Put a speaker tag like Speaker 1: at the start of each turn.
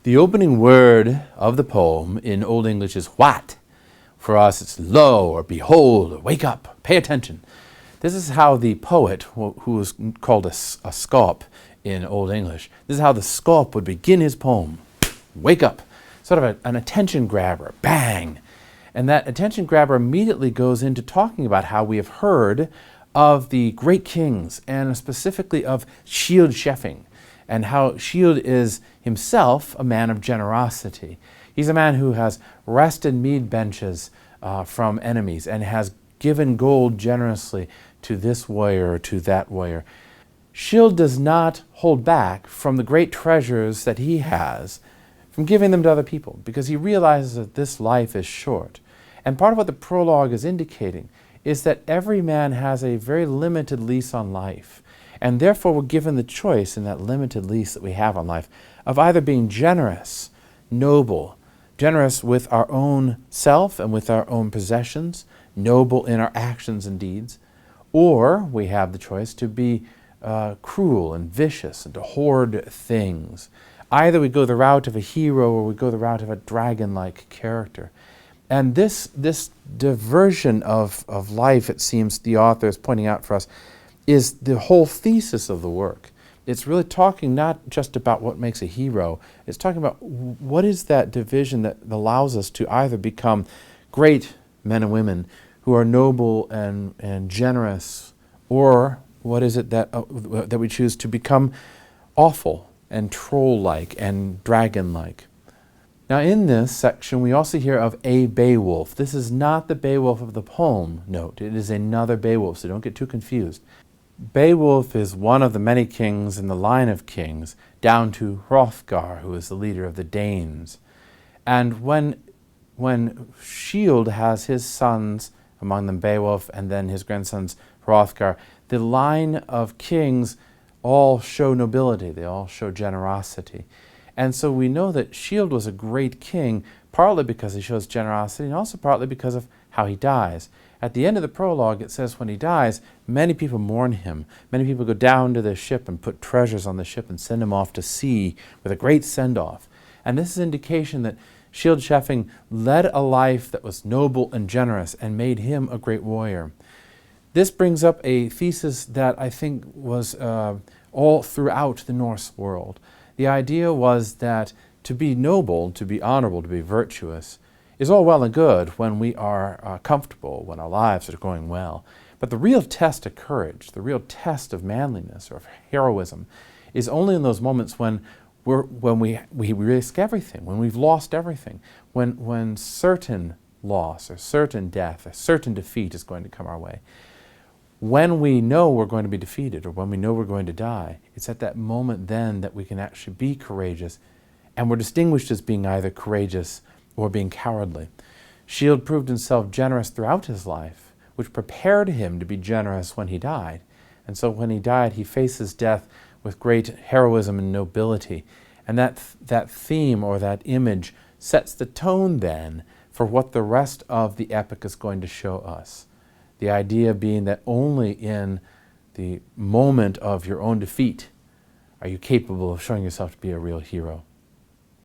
Speaker 1: The opening word of the poem in Old English is what. For us it's lo, or behold, or wake up, pay attention. This is how the poet, who was called a scop in Old English, this is how the scop would begin his poem. Wake up, sort of an attention grabber, bang. And that attention grabber immediately goes into talking about how we have heard of the great kings, and specifically of Scyld Scefing, and how Scyld is himself a man of generosity. He's a man who has wrested mead benches from enemies and has given gold generously to this warrior or to that warrior. Scyld does not hold back from the great treasures that he has from giving them to other people, because he realizes that this life is short. And part of what the prologue is indicating is that every man has a very limited lease on life. And therefore we're given the choice in that limited lease that we have on life of either being generous, noble, generous with our own self and with our own possessions, noble in our actions and deeds, or we have the choice to be cruel and vicious and to hoard things. Either we go the route of a hero or we go the route of a dragon-like character. And this diversion of life, it seems the author is pointing out for us, is the whole thesis of the work. It's really talking not just about what makes a hero, it's talking about what is that division that allows us to either become great men and women who are noble and generous, or what is it that we choose to become awful and troll-like and dragon-like. Now in this section we also hear of a Beowulf. This is not the Beowulf of the poem, note. It is another Beowulf, so don't get too confused. Beowulf is one of the many kings in the line of kings, down to Hrothgar, who is the leader of the Danes. And when Scyld has his sons, among them Beowulf, and then his grandsons Hrothgar, the line of kings all show nobility, they all show generosity. And so we know that Scyld was a great king, partly because he shows generosity and also partly because of how he dies. At the end of the prologue it says when he dies, many people mourn him. Many people go down to the ship and put treasures on the ship and send him off to sea with a great send-off. And this is indication that Scyld Scefing led a life that was noble and generous and made him a great warrior. This brings up a thesis that I think was all throughout the Norse world. The idea was that to be noble, to be honorable, to be virtuous, is all well and good when we are comfortable, when our lives are going well. But the real test of courage, the real test of manliness or of heroism, is only in those moments when we risk everything, when we've lost everything, when certain loss or certain death or certain defeat is going to come our way. When we know we're going to be defeated or when we know we're going to die, it's at that moment then that we can actually be courageous, and we're distinguished as being either courageous or being cowardly. Scyld proved himself generous throughout his life, which prepared him to be generous when he died. And so when he died, he faces death with great heroism and nobility. And that theme or that image sets the tone then for what the rest of the epic is going to show us. The idea being that only in the moment of your own defeat are you capable of showing yourself to be a real hero.